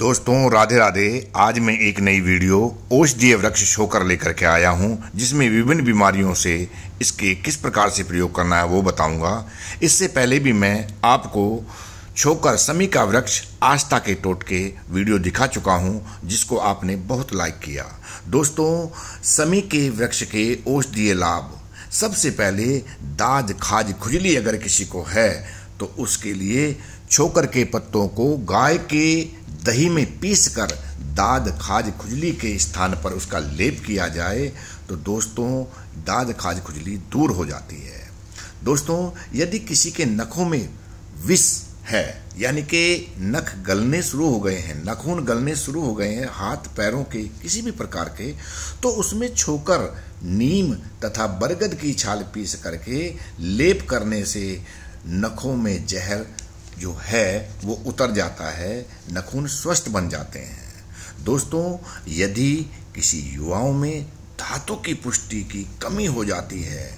दोस्तों राधे राधे। आज मैं एक नई वीडियो औषधीय वृक्ष शोकर लेकर के आया हूं, जिसमें विभिन्न बीमारियों से इसके किस प्रकार से प्रयोग करना है वो बताऊंगा। इससे पहले भी मैं आपको शोकर समी का वृक्ष आस्था के टोटके वीडियो दिखा चुका हूं, जिसको आपने बहुत लाइक किया। दोस्तों, समी के वृक्ष के औषधीय लाभ, सबसे पहले दाद खाज खुजली अगर किसी को है तो उसके लिए शोकर के पत्तों को गाय के दही में पीसकर दाद खाज खुजली के स्थान पर उसका लेप किया जाए तो दोस्तों दाद खाज खुजली दूर हो जाती है। दोस्तों, यदि किसी के नखों में विष है, यानी कि नख गलने शुरू हो गए हैं, नाखून गलने शुरू हो गए हैं हाथ पैरों के किसी भी प्रकार के, तो उसमें शोकर, नीम तथा बरगद की छाल पीस करके लेप करने से नखों में जहर जो है वो उतर जाता है, नखून स्वस्थ बन जाते हैं। दोस्तों, यदि किसी युवाओं में धातु की पुष्टि की कमी हो जाती है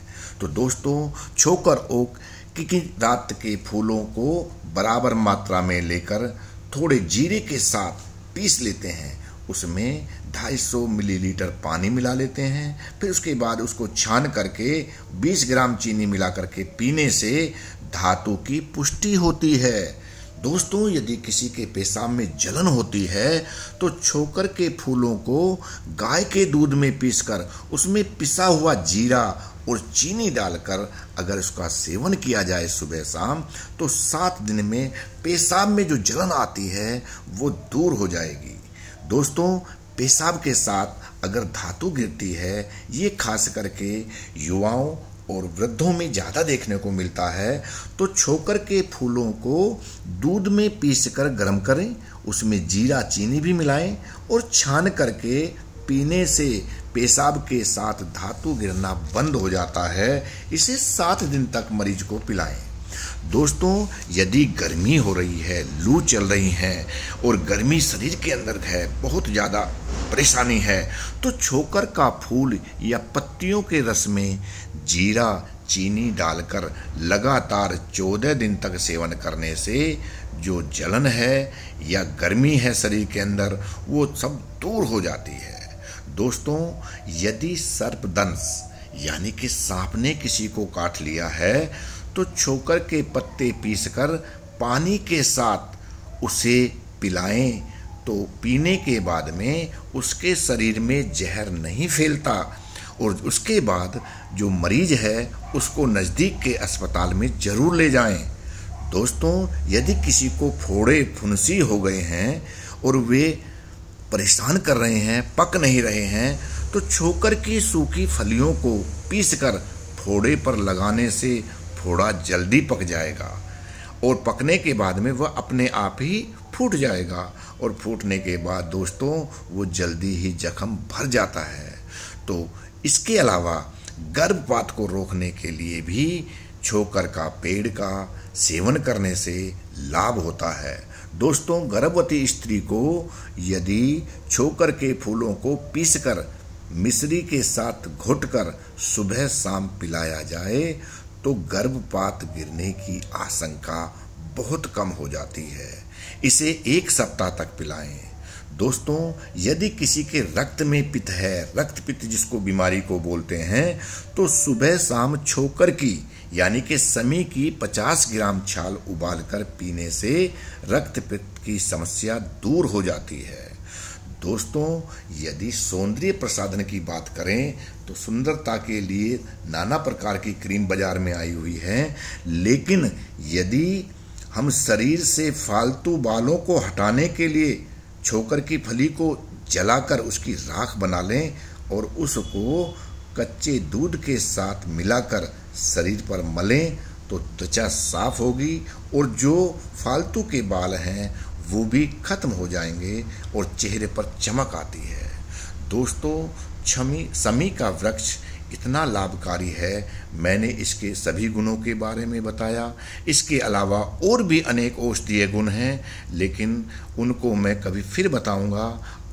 तो दोस्तों शोकर ओक की रात के फूलों को बराबर मात्रा में लेकर थोड़े जीरे के साथ पीस लेते हैं, उसमें 250 मिलीलीटर पानी मिला लेते हैं, फिर उसके बाद उसको छान करके 20 ग्राम चीनी मिला करके पीने से धातु की पुष्टि होती है। दोस्तों, यदि किसी के पेशाब में जलन होती है तो शोकर के फूलों को गाय के दूध में पीसकर उसमें पिसा हुआ जीरा और चीनी डालकर अगर उसका सेवन किया जाए सुबह शाम तो 7 दिन में पेशाब में जो जलन आती है वो दूर हो जाएगी। दोस्तों, पेशाब के साथ अगर धातु गिरती है, ये खास करके युवाओं और वृद्धों में ज़्यादा देखने को मिलता है, तो शोकर के फूलों को दूध में पीसकर गर्म करें, उसमें जीरा चीनी भी मिलाएं और छान करके पीने से पेशाब के साथ धातु गिरना बंद हो जाता है। इसे 7 दिन तक मरीज को पिलाएं। दोस्तों, यदि गर्मी हो रही है, लू चल रही है और गर्मी शरीर के अंदर है, बहुत ज़्यादा परेशानी है, तो शोकर का फूल या पत्तियों के रस में जीरा चीनी डालकर लगातार 14 दिन तक सेवन करने से जो जलन है या गर्मी है शरीर के अंदर वो सब दूर हो जाती है। दोस्तों, यदि सर्पदंश यानी कि सांप ने किसी को काट लिया है तो शोकर के पत्ते पीसकर पानी के साथ उसे पिलाएं तो पीने के बाद में उसके शरीर में जहर नहीं फैलता और उसके बाद जो मरीज है उसको नज़दीक के अस्पताल में ज़रूर ले जाएं। दोस्तों, यदि किसी को फोड़े फुंसी हो गए हैं और वे परेशान कर रहे हैं, पक नहीं रहे हैं, तो शोकर की सूखी फलियों को पीसकर फोड़े पर लगाने से फोड़ा जल्दी पक जाएगा और पकने के बाद में वह अपने आप ही फूट जाएगा और फूटने के बाद दोस्तों वो जल्दी ही जख्म भर जाता है। तो इसके अलावा गर्भपात को रोकने के लिए भी शोकर का पेड़ का सेवन करने से लाभ होता है। दोस्तों, गर्भवती स्त्री को यदि शोकर के फूलों को पीसकर मिश्री के साथ घुटकर सुबह शाम पिलाया जाए तो गर्भपात गिरने की आशंका बहुत कम हो जाती है। इसे 1 सप्ताह तक पिलाएं। दोस्तों, यदि किसी के रक्त में पित्त है, रक्त पित्त जिसको बीमारी को बोलते हैं, तो सुबह शाम शोकर की यानी कि समी की 50 ग्राम छाल उबालकर पीने से रक्त पित्त की समस्या दूर हो जाती है। दोस्तों, यदि सौंदर्य प्रसाधन की बात करें तो सुंदरता के लिए नाना प्रकार की क्रीम बाजार में आई हुई है, लेकिन यदि हम शरीर से फालतू बालों को हटाने के लिए शोकर की फली को जलाकर उसकी राख बना लें और उसको कच्चे दूध के साथ मिलाकर शरीर पर मलें तो त्वचा साफ होगी और जो फालतू के बाल हैं वो भी खत्म हो जाएंगे और चेहरे पर चमक आती है। दोस्तों, समी का वृक्ष इतना लाभकारी है, मैंने इसके सभी गुणों के बारे में बताया। इसके अलावा और भी अनेक औषधीय गुण हैं, लेकिन उनको मैं कभी फिर बताऊंगा।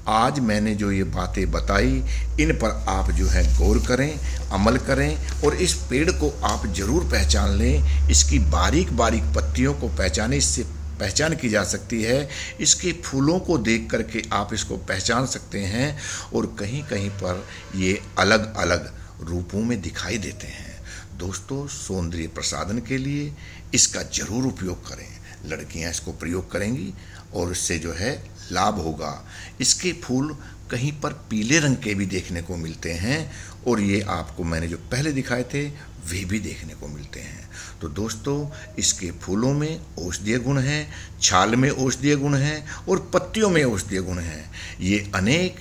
आज मैंने जो ये बातें बताई इन पर आप जो है गौर करें, अमल करें और इस पेड़ को आप जरूर पहचान लें, इसकी बारीक बारीक पत्तियों को पहचानें। इससे पहचान की जा सकती है। इसके फूलों को देख करके आप इसको पहचान सकते हैं और कहीं कहीं पर ये अलग अलग रूपों में दिखाई देते हैं। दोस्तों, सौंदर्य प्रसाधन के लिए इसका जरूर उपयोग करें। लड़कियां इसको प्रयोग करेंगी और इससे जो है लाभ होगा। इसके फूल कहीं पर पीले रंग के भी देखने को मिलते हैं और ये आपको मैंने जो पहले दिखाए थे वे भी देखने को मिलते हैं। तो दोस्तों, इसके फूलों में औषधीय गुण हैं, छाल में औषधीय गुण हैं और पत्तियों में औषधीय गुण हैं। ये अनेक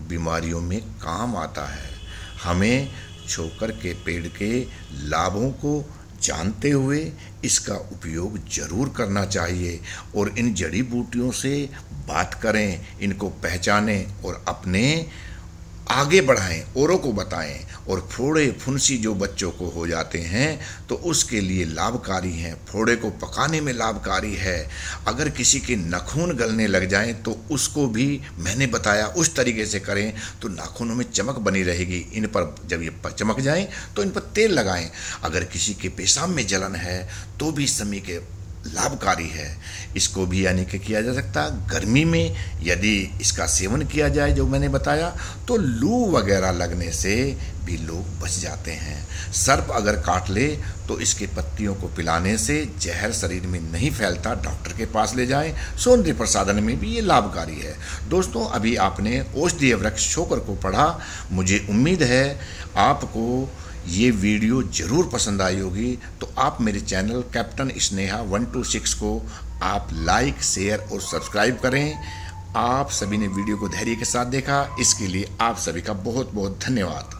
बीमारियों में काम आता है। हमें छोकर के पेड़ के लाभों को जानते हुए इसका उपयोग जरूर करना चाहिए और इन जड़ी बूटियों से बात करें, इनको पहचानें और अपने आगे बढ़ाएं, औरों को बताएं। और फोड़े फुंसी जो बच्चों को हो जाते हैं तो उसके लिए लाभकारी हैं। फोड़े को पकाने में लाभकारी है। अगर किसी के नाखून गलने लग जाएं तो उसको भी मैंने बताया उस तरीके से करें तो नाखूनों में चमक बनी रहेगी। इन पर जब ये चमक जाएं तो इन पर तेल लगाएं। अगर किसी के पेशाब में जलन है तो भी इस समय के लाभकारी है। इसको भी यानी कि किया जा सकता है। गर्मी में यदि इसका सेवन किया जाए जो मैंने बताया तो लू वगैरह लगने से भी लोग बच जाते हैं। सर्प अगर काट ले तो इसके पत्तियों को पिलाने से जहर शरीर में नहीं फैलता। डॉक्टर के पास ले जाएं। सौंदर्य प्रसाधन में भी ये लाभकारी है। दोस्तों, अभी आपने औषधीय वृक्ष छोकर को पढ़ा। मुझे उम्मीद है आपको ये वीडियो जरूर पसंद आई होगी। तो आप मेरे चैनल कैप्टन स्नेहा 126 को आप लाइक, शेयर और सब्सक्राइब करें। आप सभी ने वीडियो को धैर्य के साथ देखा, इसके लिए आप सभी का बहुत बहुत धन्यवाद।